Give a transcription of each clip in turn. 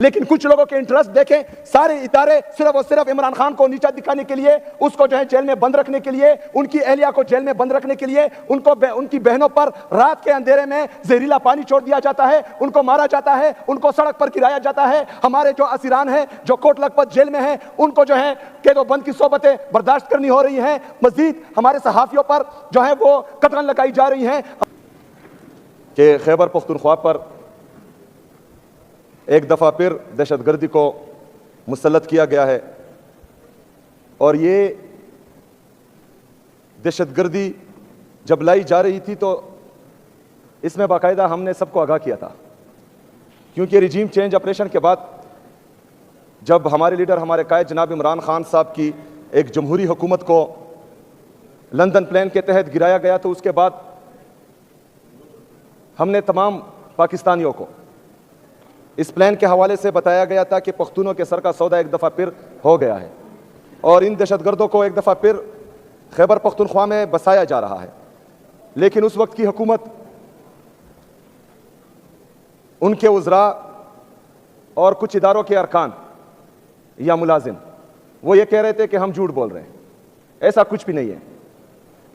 लेकिन कुछ लोगों के इंटरेस्ट देखें, सारे इदारे सिर्फ और सिर्फ इमरान खान को नीचा दिखाने के लिए, उसको जो है जेल में बंद रखने के लिए, उनकी एहलिया को जेल में बंद रखने के लिए, उनकी बहनों पर रात के अंधेरे में जहरीला पानी छोड़ दिया जाता है, उनको मारा जाता है, उनको सड़क पर गिराया जाता है। हमारे जो असीरान हैं जो कोट लखपत जेल में हैं, उनको जो है कैदोबंद की सोबतें बर्दाश्त करनी हो रही हैं। मजीद हमारे सहाफियों पर जो है वो कतल लगाई जा रही हैं कि खैबर पख्तूनख्वा पर एक दफ़ा फिर दहशतगर्दी को मुसल्लत किया गया है। और ये दहशतगर्दी जब लाई जा रही थी तो इसमें बाकायदा हमने सबको आगाह किया था, क्योंकि रिजीम चेंज ऑपरेशन के बाद जब हमारे लीडर, हमारे कायद जनाब इमरान खान साहब की एक जमहूरी हुकूमत को लंदन प्लान के तहत गिराया गया, तो उसके बाद हमने तमाम पाकिस्तानियों को इस प्लान के हवाले से बताया गया था कि पख्तूनों के सर का सौदा एक दफ़ा फिर हो गया है और इन दहशतगर्दों को एक दफ़ा फिर खैबर पख्तूनख्वा में बसाया जा रहा है। लेकिन उस वक्त की हुकूमत, उनके उज़रा और कुछ इदारों के अरकान या मुलाजिम वो ये कह रहे थे कि हम झूठ बोल रहे हैं, ऐसा कुछ भी नहीं है।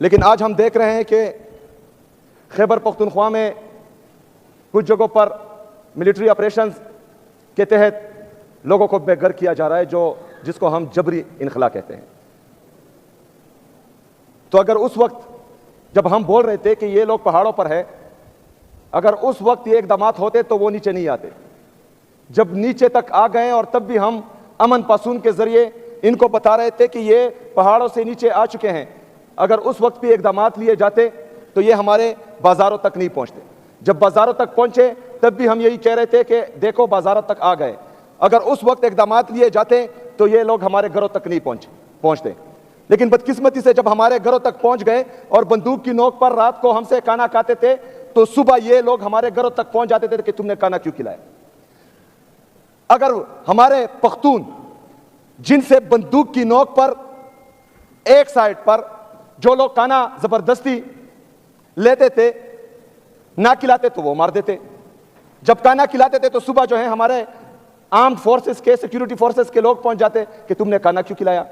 लेकिन आज हम देख रहे हैं कि खैबर पख्तूनख्वा में कुछ जगहों पर मिलिट्री ऑपरेशंस के तहत लोगों को बेघर किया जा रहा है, जिसको हम जबरी इनखला कहते हैं। तो अगर उस वक्त जब हम बोल रहे थे कि ये लोग पहाड़ों पर है, अगर उस वक्त ये इकदाम होते तो वो नीचे नहीं आते। जब नीचे तक आ गए और तब भी हम अमन पासून के जरिए इनको बता रहे थे कि ये पहाड़ों से नीचे आ चुके हैं, अगर उस वक्त भी इकदाम लिए जाते तो ये हमारे बाजारों तक नहीं पहुंचते। जब बाजारों तक पहुंचे तब भी हम यही कह रहे थे कि देखो बाजारों तक आ गए। अगर उस वक्त इकदाम लिए जाते तो ये लोग हमारे घरों तक नहीं पहुंचते। लेकिन बदकिस्मती से जब हमारे घरों तक पहुंच गए और बंदूक की नोक पर रात को हमसे खाना खाते थे, तो सुबह ये लोग हमारे घरों तक पहुंच जाते थे कि तुमने खाना क्यों खिलाया। अगर हमारे पख्तून जिनसे बंदूक की नोक पर एक साइड पर जो लोग खाना जबरदस्ती लेते थे, ना खिलाते तो वो मार देते। जब खाना खिलाते थे तो सुबह जो है हमारे आर्म्ड फोर्सेस के, सिक्योरिटी फोर्सेस के लोग पहुंच जाते कि तुमने खाना क्यों खिलाया।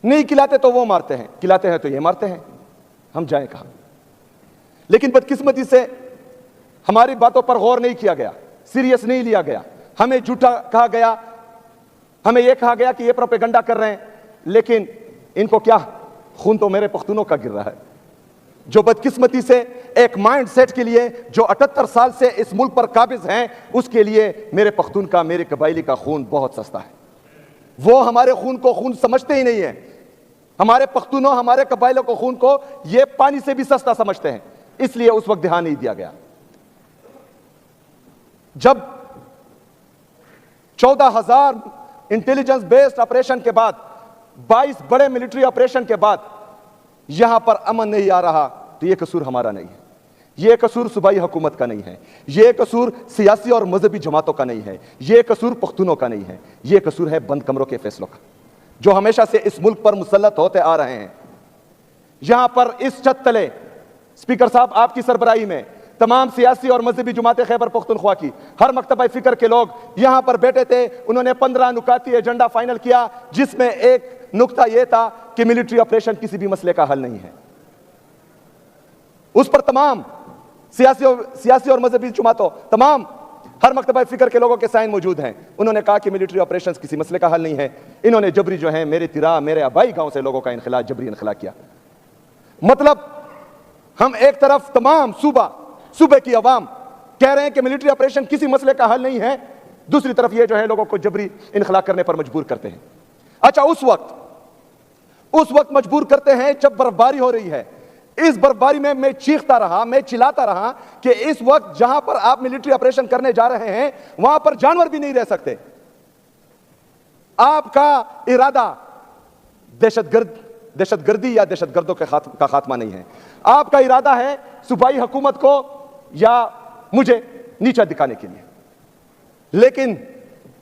नहीं खिलाते तो वो मारते हैं, खिलाते हैं तो ये मारते हैं। हम जाएं कहां। लेकिन बदकिस्मती से हमारी बातों पर गौर नहीं किया गया, सीरियस नहीं लिया गया। हमें झूठा कहा गया, हमें यह कहा गया कि ये प्रोपेगेंडा कर रहे हैं। लेकिन इनको क्या, खून तो मेरे पख्तूनों का गिर रहा है, जो बदकिस्मती से एक माइंड सेट के लिए जो 78 साल से इस मुल्क पर काबिज हैं, उसके लिए मेरे पख्तून का, मेरे कबायली का खून बहुत सस्ता है। वो हमारे खून को खून समझते ही नहीं है। हमारे पख्तूनों, हमारे कबायलों को खून को ये पानी से भी सस्ता समझते हैं, इसलिए उस वक्त ध्यान नहीं दिया गया। जब 14,000 इंटेलिजेंस बेस्ड ऑपरेशन के बाद, 22 बड़े मिलिट्री ऑपरेशन के बाद यहां पर अमन नहीं आ रहा, तो यह कसूर हमारा नहीं है, यह कसूर सूबाई हुकूमत का नहीं है, यह कसूर सियासी और मजहबी जमातों का नहीं है, यह कसूर पख्तूनों का नहीं है, यह कसूर है बंद कमरों के फैसलों का, जो हमेशा से इस मुल्क पर मुसल्लत होते आ रहे हैं। यहां पर इस छत तले स्पीकर साहब आपकी सरबराही में तमाम सियासी और मजहबी जमातें खैबर पख्तूनख्वा की, हर मकतबा फिक्र के लोग यहां पर बैठे थे। उन्होंने 15 नुकाती एजेंडा फाइनल किया, जिसमें एक नुकता यह था कि मिलिट्री ऑपरेशन किसी भी मसले का हल नहीं है। उस पर तमाम सियासी और मजहबी जमातों, तमाम हर मकतबा फिक्र के लोगों के साइन मौजूद हैं। उन्होंने कहा कि मिलिट्री ऑपरेशंस किसी मसले का हल नहीं है। इन्होंने जबरी जो है मेरे तिरा, मेरे आबाई गांव से लोगों का इनखला, जबरी इनखला किया। मतलब हम एक तरफ तमाम सूबे की अवाम कह रहे हैं कि मिलिट्री ऑपरेशन किसी मसले का हल नहीं है, दूसरी तरफ ये जो है लोगों को जबरी इनखला करने पर मजबूर करते हैं। अच्छा, उस वक्त मजबूर करते हैं जब बर्फबारी हो रही है। इस बर्फबारी में मैं चीखता रहा, मैं चिल्लाता रहा कि इस वक्त जहां पर आप मिलिट्री ऑपरेशन करने जा रहे हैं, वहां पर जानवर भी नहीं रह सकते। आपका इरादा दहशतगर्दी या दहशतगर्दों का खात्मा नहीं है। आपका इरादा है सूबाई हुकूमत को या मुझे नीचा दिखाने के लिए। लेकिन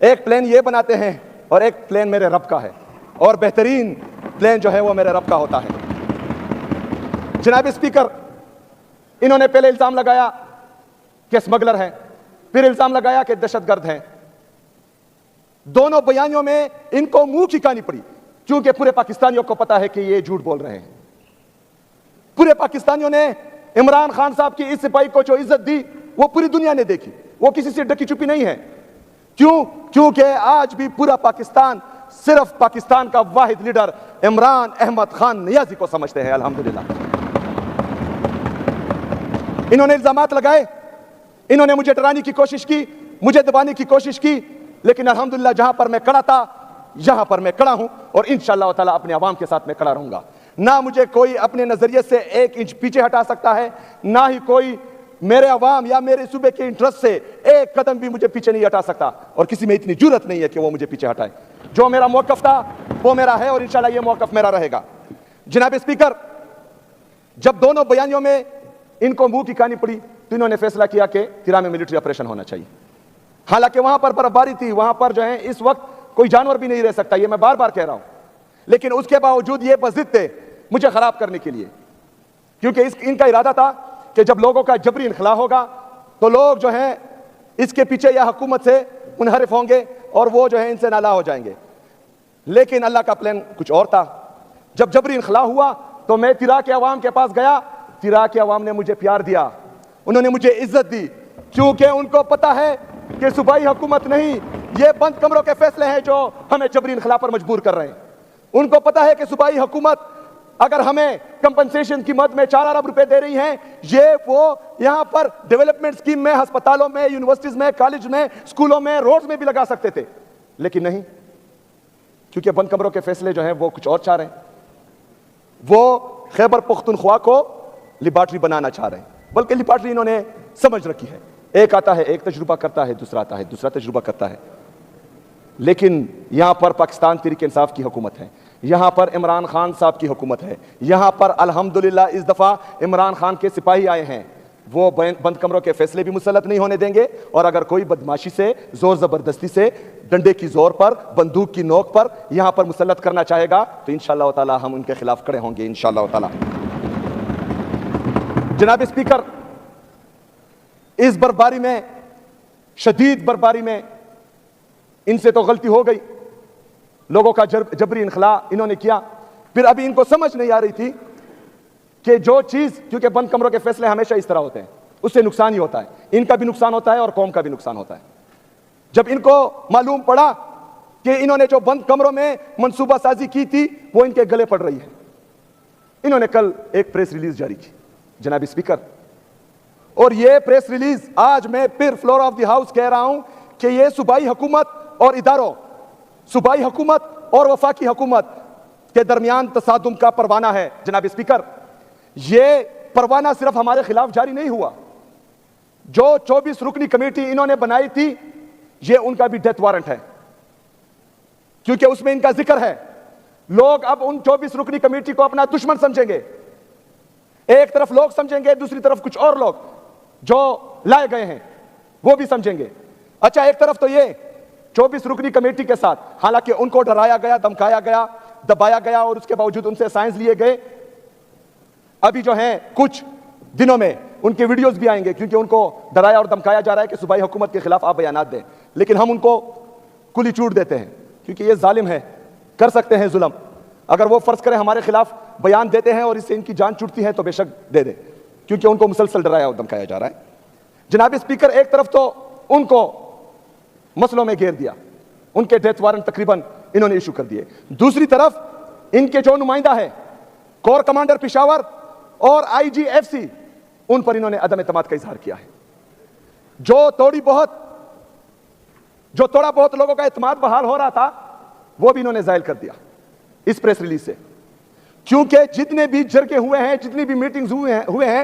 एक प्लान ये बनाते हैं और एक प्लान मेरे रब का है, और बेहतरीन प्लान जो है वो मेरे रब का होता है। जनाब स्पीकर, इन्होंने पहले इल्जाम लगाया कि स्मगलर हैं, फिर इल्जाम लगाया कि दहशतगर्द हैं। दोनों बयानियों में इनको मुंह की कहानी पड़ी, क्योंकि पूरे पाकिस्तानियों को पता है कि ये झूठ बोल रहे हैं। पूरे पाकिस्तानियों ने इमरान खान साहब की इस सिपाही को जो इज्जत दी वो पूरी दुनिया ने देखी, वो किसी से ढकी छुपी नहीं है। क्यों? क्योंकि आज भी पूरा पाकिस्तान सिर्फ पाकिस्तान का वाहिद लीडर इमरान अहमद खान नियाजी को समझते हैं। अल्हम्दुलिल्लाह, इन्होंने इल्जामात लगाए, इन्होंने मुझे डराने की कोशिश की, मुझे दबाने की कोशिश की, लेकिन अल्हम्दुलिल्लाह जहां पर मैं खड़ा था यहां पर मैं खड़ा हूं और इंशाअल्लाह ताला अपने अवाम के साथ मैं खड़ा रहूंगा। ना मुझे कोई अपने नजरिए से 1 इंच पीछे हटा सकता है, ना ही कोई मेरे अवाम या मेरे सूबे के इंटरेस्ट से 1 कदम भी मुझे पीछे नहीं हटा सकता, और किसी में इतनी जुर्रत नहीं है कि वो मुझे पीछे हटाए। जो मेरा मौकफ था वो मेरा है और इंशाअल्लाह ये मौकफ मेरा रहेगा। जनाब स्पीकर, जब दोनों बयानियों में इनको मुंह की कहानी पड़ी तो इन्होंने फैसला किया कि तिरा में मिलिट्री ऑपरेशन होना चाहिए। हालांकि वहां पर बर्फबारी थी, वहां पर जो है इस वक्त कोई जानवर भी नहीं रह सकता, ये मैं बार बार कह रहा हूं, लेकिन उसके बावजूद ये बज़िद थे मुझे खराब करने के लिए, क्योंकि इनका इरादा था कि जब लोगों का जबरी इनखला होगा तो लोग जो हैं इसके पीछे या हुकूमत से मुनहरिफ होंगे और वो जो है इनसे नाला हो जाएंगे। लेकिन अल्लाह का प्लान कुछ और था। जब जबरी इनखला हुआ तो मैं तिरा के अवाम के पास गया, तिरा के अवाम ने मुझे प्यार दिया, उन्होंने मुझे इज्जत दी, क्योंकि उनको पता है कि सूबाई हुकूमत नहीं, ये बंद कमरों के फैसले हैं जो हमें जबरी इनखला पर मजबूर कर रहे हैं। उनको पता है कि सूबाई हुकूमत अगर हमें कंपनसेशन की मद में 4 अरब रुपए दे रही हैं, ये वो यहां पर डेवलपमेंट स्कीम में, अस्पतालों में, यूनिवर्सिटीज में, कॉलेज में, स्कूलों में, रोड्स में भी लगा सकते थे, लेकिन नहीं, क्योंकि बंद कमरों के फैसले जो हैं वो कुछ और चाह रहे हैं। वो खैबर पख्तूनख्वा को लिबार्ट्री बनाना चाह रहे हैं, बल्कि लिबार्ट्री इन्होंने समझ रखी है। एक आता है, एक तजुर्बा करता है, दूसरा आता है, दूसरा तजुर्बा करता है। लेकिन यहां पर पाकिस्तान तहरीक इंसाफ की हुकूमत है, यहां पर इमरान खान साहब की हुकूमत है, यहां पर अल्हम्दुलिल्लाह इस दफा इमरान खान के सिपाही आए हैं, वो बंद कमरों के फैसले भी मुसल्लत नहीं होने देंगे, और अगर कोई बदमाशी से, जोर जबरदस्ती से, डंडे की जोर पर, बंदूक की नोक पर यहां पर मुसल्लत करना चाहेगा तो इंशाअल्लाह ताला हम उनके खिलाफ खड़े होंगे इंशाअल्लाह ताला। जनाब स्पीकर, इस बर्फबारी में, शदीद बर्फबारी में इनसे तो गलती हो गई, लोगों का जबरी इनखला इन्होंने किया। फिर अभी इनको समझ नहीं आ रही थी कि जो चीज, क्योंकि बंद कमरों के फैसले हमेशा इस तरह होते हैं, उससे नुकसान ही होता है, इनका भी नुकसान होता है और कौम का भी नुकसान होता है। जब इनको मालूम पड़ा कि इन्होंने जो बंद कमरों में मंसूबा साजी की थी वो इनके गले पड़ रही है, इन्होंने कल एक प्रेस रिलीज जारी की जनाब स्पीकर, और ये प्रेस रिलीज आज मैं फिर फ्लोर ऑफ द हाउस कह रहा हूं कि ये सूबाई हुकूमत और इदारों, सूबाई हुकूमत और वफाकी हुकूमत के दरमियान तसादुम का परवाना है। जनाब स्पीकर, ये परवाना सिर्फ हमारे खिलाफ जारी नहीं हुआ, जो 24 रुकनी कमेटी इन्होंने बनाई थी ये उनका भी डेथ वारंट है, क्योंकि उसमें इनका जिक्र है। लोग अब उन 24 रुकनी कमेटी को अपना दुश्मन समझेंगे, एक तरफ लोग समझेंगे, दूसरी तरफ कुछ और लोग जो लाए गए हैं वो भी समझेंगे। अच्छा, एक तरफ तो ये 24 रुकनी कमेटी के साथ, हालांकि उनको डराया गया, धमकाया गया, दबाया गया और उसके बावजूद उनसे साइंस लिए गए। अभी जो है कुछ दिनों में उनके वीडियोस भी आएंगे, क्योंकि उनको डराया और धमकाया जा रहा है कि सूबाई हुकूमत के खिलाफ आप बयानात दें, लेकिन हम उनको खुली छूट देते हैं, क्योंकि ये जालिम है, कर सकते हैं जुल्म। अगर वो फर्ज करें हमारे खिलाफ बयान देते हैं और इससे इनकी जान छूटती है तो बेशक दे दे, क्योंकि उनको मुसलसल डराया और धमकाया जा रहा है। जनाब स्पीकर, एक तरफ तो उनको मसलों में घेर दिया, उनके डेथ वारंट तकरीबन इन्होंने इशू कर दिए, दूसरी तरफ इनके जो नुमाइंदा है कोर कमांडर पेशावर और आईजीएफसी, उन पर इन्होंने अदम एतमाद का इजहार किया है। जो थोड़ा बहुत लोगों का एतमाद बहाल हो रहा था वो भी इन्होंने जायल कर दिया इस प्रेस रिलीज से, क्योंकि जितने भी जरगे हुए हैं, जितनी भी मीटिंग्स हुए हैं,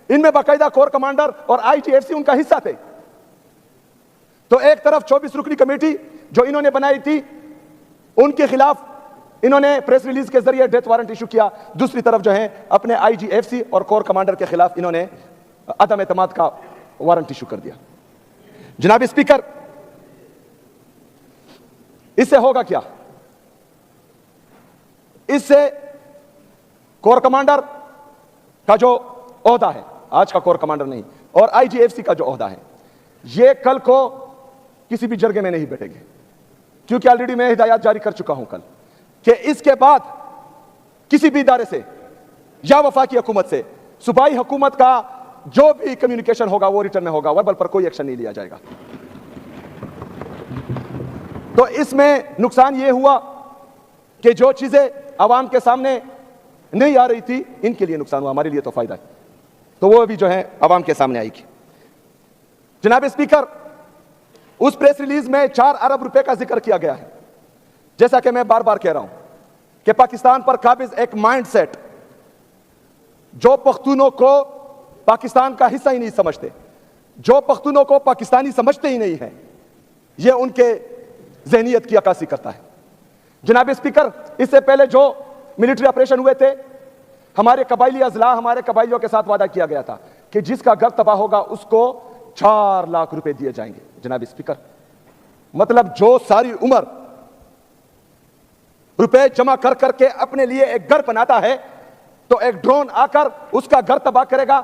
इनमें बाकायदा कोर कमांडर और आईजीएफसी उनका हिस्सा थे। तो एक तरफ 24 रुकनी कमेटी जो इन्होंने बनाई थी उनके खिलाफ इन्होंने प्रेस रिलीज के जरिए डेथ वारंट इशू किया, दूसरी तरफ जो है अपने आईजीएफसी और कोर कमांडर के खिलाफ इन्होंने अदम एतमाद का वारंट इशू कर दिया। जनाब स्पीकर, इससे होगा क्या? इससे कोर कमांडर का जो ओहदा है, आज का कोर कमांडर नहीं, और आईजीएफसी का जो ओहदा है, ये कल को किसी भी जरगे में नहीं बैठेंगे, क्योंकि ऑलरेडी मैं हिदायत जारी कर चुका हूं कल कि इसके बाद किसी भी इदारे से या वफाकी हुकूमत से सूबाई हुकूमत का जो भी कम्युनिकेशन होगा वो रिटर्न में होगा, वर्बल पर कोई एक्शन नहीं लिया जाएगा। तो इसमें नुकसान यह हुआ कि जो चीजें आवाम के सामने नहीं आ रही थी, इनके लिए नुकसान हुआ, हमारे लिए तो फायदा है, तो वो भी जो है आवाम के सामने आएगी। जनाब स्पीकर, उस प्रेस रिलीज में 4 अरब रुपए का जिक्र किया गया है। जैसा कि मैं बार बार कह रहा हूं कि पाकिस्तान पर काबिज एक माइंडसेट, जो पख्तूनों को पाकिस्तान का हिस्सा ही नहीं समझते, जो पख्तूनों को पाकिस्तानी समझते ही नहीं है, यह उनके ज़हनियत की अक्कासी करता है। जनाब स्पीकर, इससे पहले जो मिलिट्री ऑपरेशन हुए थे, हमारे कबायली अजला, हमारे कबायलियों के साथ वादा किया गया था कि जिसका घर तबाह होगा उसको 4 लाख रुपए दिए जाएंगे। जनाब स्पीकर, मतलब जो सारी उम्र रुपए जमा कर करके अपने लिए एक घर बनाता है, तो एक ड्रोन आकर उसका घर तबाह करेगा,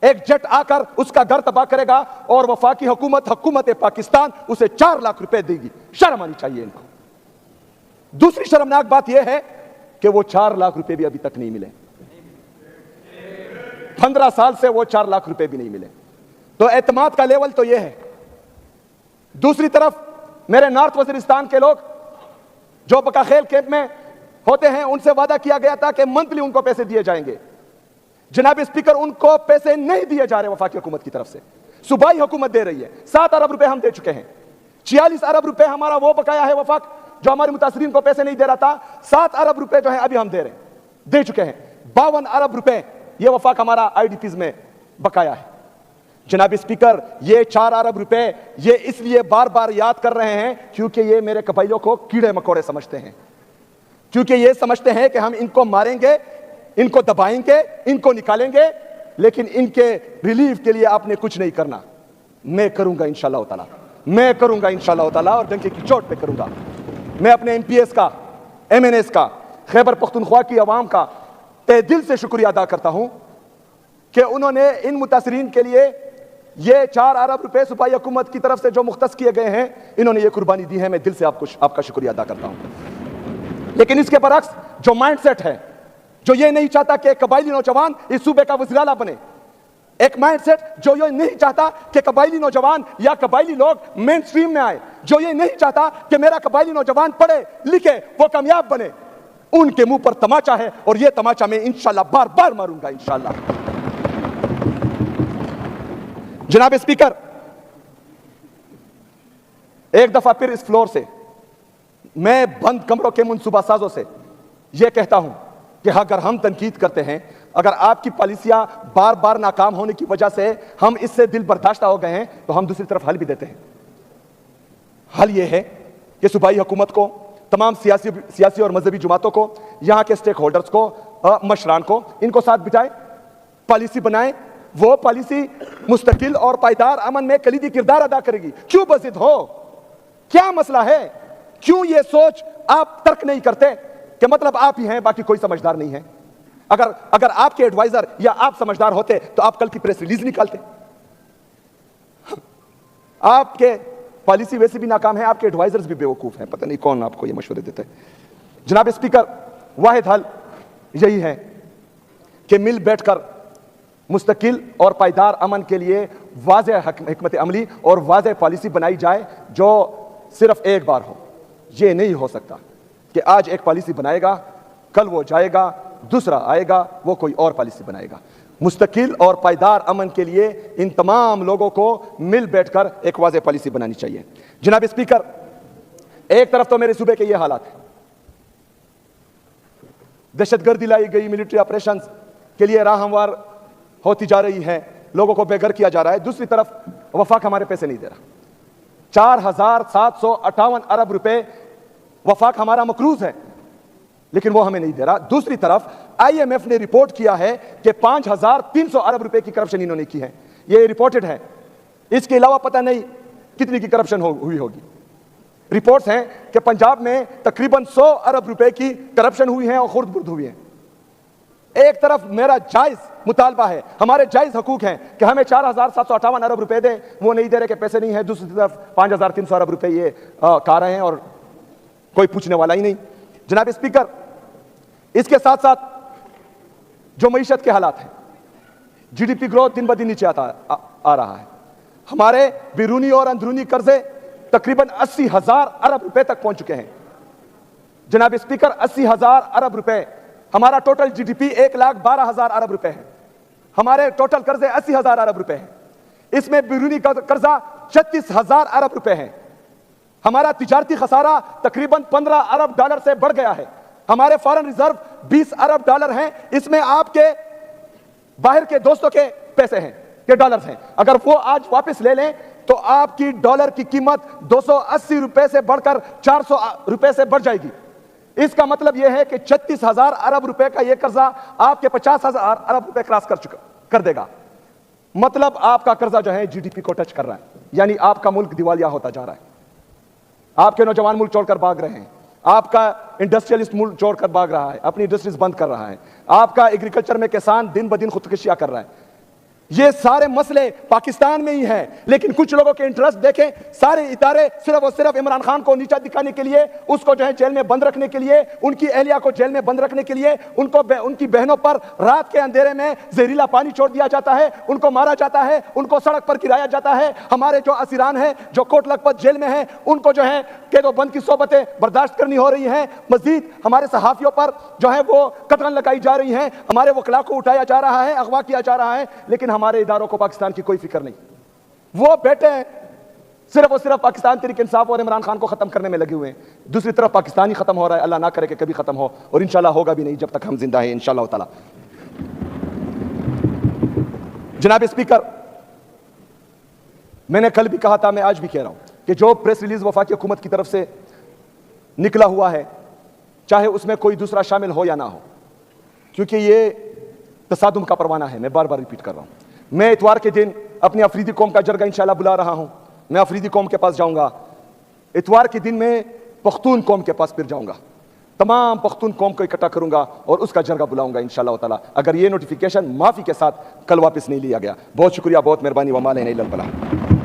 एक जेट आकर उसका घर तबाह करेगा, और वफाकी हुकूमत पाकिस्तान उसे 4 लाख रुपए देगी। शर्म आनी चाहिए इनको। दूसरी शर्मनाक बात यह है कि वो 4 लाख रुपए भी अभी तक नहीं मिले। 15 साल से वो 4 लाख रुपए भी नहीं मिले। तो एतमाद का लेवल तो यह है। दूसरी तरफ मेरे नॉर्थ वजीरिस्तान के लोग जो बकाखेल कैंप में होते हैं, उनसे वादा किया गया था कि मंथली उनको पैसे दिए जाएंगे। जनाब स्पीकर, उनको पैसे नहीं दिए जा रहे वफाकी हुकूमत की तरफ से, सूबाई हुकूमत दे रही है। 7 अरब रुपए हम दे चुके हैं। 46 अरब रुपए हमारा वो बकाया है वफाक, जो हमारे मुतासरीन को पैसे नहीं दे रहा था। 7 अरब रुपए जो है अभी हम दे चुके हैं। 52 अरब रुपए ये वफाक हमारा आईडीपीज में बकाया है। जनाब स्पीकर, ये 4 अरब रुपए ये इसलिए बार बार याद कर रहे हैं क्योंकि ये मेरे कबाइलों को कीड़े मकोड़े समझते हैं, क्योंकि ये समझते हैं कि हम इनको मारेंगे, इनको दबाएंगे, इनको निकालेंगे, लेकिन इनके रिलीफ के लिए आपने कुछ नहीं करना। मैं करूंगा इंशाअल्लाह ताला, मैं करूंगा इंशाअल्लाह ताला, और डंके की चोट पे करूंगा। मैं अपने एमपीएस का, एमएनएस का, खैबर पख्तूनख्वा की आवाम का तहे दिल से शुक्रिया अदा करता हूं कि उन्होंने इन मुतासरीन के लिए ये 4 अरब रुपए सूबाई हुकूमत की तरफ से जो मुख्तस किए गए हैं, इन्होंने ये कुर्बानी दी है। मैं दिल से आपका शुक्रिया अदा करता हूं। लेकिन इसके बरक्स जो माइंडसेट है, जो ये नहीं चाहता कि कबायली नौजवान इस सूबे का वज़ीर आला बने, एक माइंडसेट जो ये नहीं चाहता कि कबायली नौजवान या कबायली लोग मेन स्ट्रीम में आए, जो ये नहीं चाहता कि मेरा कबायली नौजवान पढ़े लिखे वो कामयाब बने, उनके मुंह पर तमाचा है, और ये तमाचा मैं इंशाल्लाह बार बार मारूंगा इंशाल्लाह। जनाब स्पीकर, एक दफा फिर इस फ्लोर से मैं बंद कमरों के मुनसूबा साजों से यह कहता हूं कि अगर हम तनकीद करते हैं, अगर आपकी पॉलिसियां बार बार नाकाम होने की वजह से हम इससे दिल बर्दाश्त हो गए हैं, तो हम दूसरी तरफ हल भी देते हैं। हल यह है कि सूबाई हुकूमत को, तमाम सियासी और मजहबी जमातों को, यहां के स्टेक होल्डर्स को, मशरान को, इनको साथ बिठाएं, पॉलिसी बनाएं। वो पॉलिसी मुस्तकिल और पायदार अमन में कलीदी किरदार अदा करेगी। क्यों बजिद हो, क्या मसला है? क्यों ये सोच आप तर्क नहीं करते कि मतलब आप ही हैं, बाकी कोई समझदार नहीं है? अगर आपके एडवाइजर या आप समझदार होते तो आप कल की प्रेस रिलीज निकालते। आपके पॉलिसी वैसे भी नाकाम है, आपके एडवाइजर्स भी बेवकूफ हैं, पता नहीं कौन आपको ये मशवरे देते हैं। जनाब स्पीकर, वाहिद हल यही है कि मिल बैठकर मुस्तकिल और पायदार अमन के लिए वाज़ेह हिकमत अमली और वाज़ेह पॉलिसी बनाई जाए, जो सिर्फ एक बार हो। ये नहीं हो सकता कि आज एक पॉलिसी बनाएगा, कल वो जाएगा, दूसरा आएगा, वो कोई और पॉलिसी बनाएगा। मुस्तकिल और पायदार अमन के लिए इन तमाम लोगों को मिल बैठकर एक वाज़ेह पॉलिसी बनानी चाहिए। जनाब स्पीकर, एक तरफ तो मेरे सूबे के ये हालात हैं, दहशतगर्दी लाई गई, मिलिट्री ऑपरेशन के लिए राह हमवार होती जा रही है, लोगों को बेघर किया जा रहा है। दूसरी तरफ वफाक हमारे पैसे नहीं दे रहा। 4758 अरब रुपए वफाक हमारा मकरूज है, लेकिन वो हमें नहीं दे रहा। दूसरी तरफ IMF ने रिपोर्ट किया है कि 5300 अरब रुपए की करप्शन इन्होंने की है, ये रिपोर्टेड है। इसके अलावा पता नहीं कितनी की करप्शन हुई होगी। रिपोर्ट्स हैं कि पंजाब में तकरीबन 100 अरब रुपए की करप्शन हुई है और खुर्द बुर्द हुई है। एक तरफ मेरा जायज मुतालबा है, हमारे जायज हकूक हैं कि हमें 4758 अरब रुपए दें, वो नहीं दे रहे कि पैसे नहीं है। दूसरी तरफ 5300 अरब रुपए ये खा रहे हैं और कोई पूछने वाला ही नहीं। जनाब स्पीकर, इसके साथ साथ जो मईशत के हालात हैं, जीडीपी ग्रोथ दिन ब दिन नीचे आ रहा है। हमारे बैरूनी और अंदरूनी कर्जे तकरीबन 80,000 अरब रुपए तक पहुंच चुके हैं। जनाब स्पीकर, 80,000 अरब रुपए, हमारा टोटल जीडीपी 1,12,000 अरब रुपए है। हमारे टोटल कर्जे 80,000 अरब रुपए हैं। इसमें बैरूनी कर्जा 36,000 अरब रुपए है। हमारा तिजारती खसारा तकरीबन 15 अरब डॉलर से बढ़ गया है। हमारे फॉरेन रिजर्व 20 अरब डॉलर हैं। इसमें आपके बाहर के दोस्तों के पैसे हैं, के डॉलर्स हैं। अगर वो आज वापस ले लें तो आपकी डॉलर की कीमत 280 रुपए से बढ़कर 400 रुपए से बढ़ जाएगी। इसका मतलब यह है कि 36,000 अरब रुपए का यह कर्जा आपके 50,000 अरब रुपए क्रॉस कर देगा। मतलब आपका कर्जा जो है जीडीपी को टच कर रहा है, यानी आपका मुल्क दिवालिया होता जा रहा है। आपके नौजवान मुल्क छोड़कर भाग रहे हैं। आपका इंडस्ट्रियलिस्ट मुल्क छोड़कर भाग रहा है, अपनी इंडस्ट्रीज बंद कर रहा है। आपका एग्रीकल्चर में किसान दिन ब दिन खुदकुशियां कर रहा है। ये सारे मसले पाकिस्तान में ही हैं, लेकिन कुछ लोगों के इंटरेस्ट देखें, सारे इदारे सिर्फ और सिर्फ इमरान खान को नीचा दिखाने के लिए, उसको जो है जेल में बंद रखने के लिए, उनकी एहलिया को जेल में बंद रखने के लिए, उनकी बहनों पर रात के अंधेरे में जहरीला पानी छोड़ दिया जाता है, उनको मारा जाता है, उनको सड़क पर गिराया जाता है। हमारे जो असीरान हैं, जो कोट लखपत जेल में हैं, उनको जो है कैदोबंद की सोबतें बर्दाश्त करनी हो रही हैं। मजीद हमारे सहाफियों पर जो है वो कतरन लगाई जा रही हैं, हमारे वकला को उठाया जा रहा है, अगवा किया जा रहा है, लेकिन हमारे इदारों को पाकिस्तान की कोई फिक्र नहीं। वो बैठे सिर्फ और सिर्फ पाकिस्तान तहरीक इंसाफ और इमरान खान को खत्म करने में लगे हुए हैं। दूसरी तरफ पाकिस्तान ही खत्म हो रहा है। अल्लाह ना करे कि कभी खत्म हो, और इंशाल्लाह होगा भी नहीं जब तक हम जिंदा हैं, इंशाल्लाह ताला। जनाब स्पीकर, मैंने कल भी कहा था, मैं आज भी कह रहा हूं कि जो प्रेस रिलीज वफाकी हुकूमत की तरफ से निकला हुआ है, चाहे उसमें कोई दूसरा शामिल हो या ना हो, क्योंकि ये तसादुम का परवाना है। मैं बार बार रिपीट कर रहा हूं। मैं इतवार के दिन अपनी अफरीदी कौम का जरगा इंशाल्लाह बुला रहा हूं। मैं अफरीदी कौम के पास जाऊंगा। इतवार के दिन मैं पख्तून कौम के पास फिर जाऊंगा। तमाम पख्तून कौम को इकट्ठा करूंगा और उसका जरगा बुलाऊंगा इंशाल्लाह ताला, अगर ये नोटिफिकेशन माफी के साथ कल वापस नहीं लिया गया। बहुत शुक्रिया, बहुत मेहरबानी। वमाल नहीं लल बला।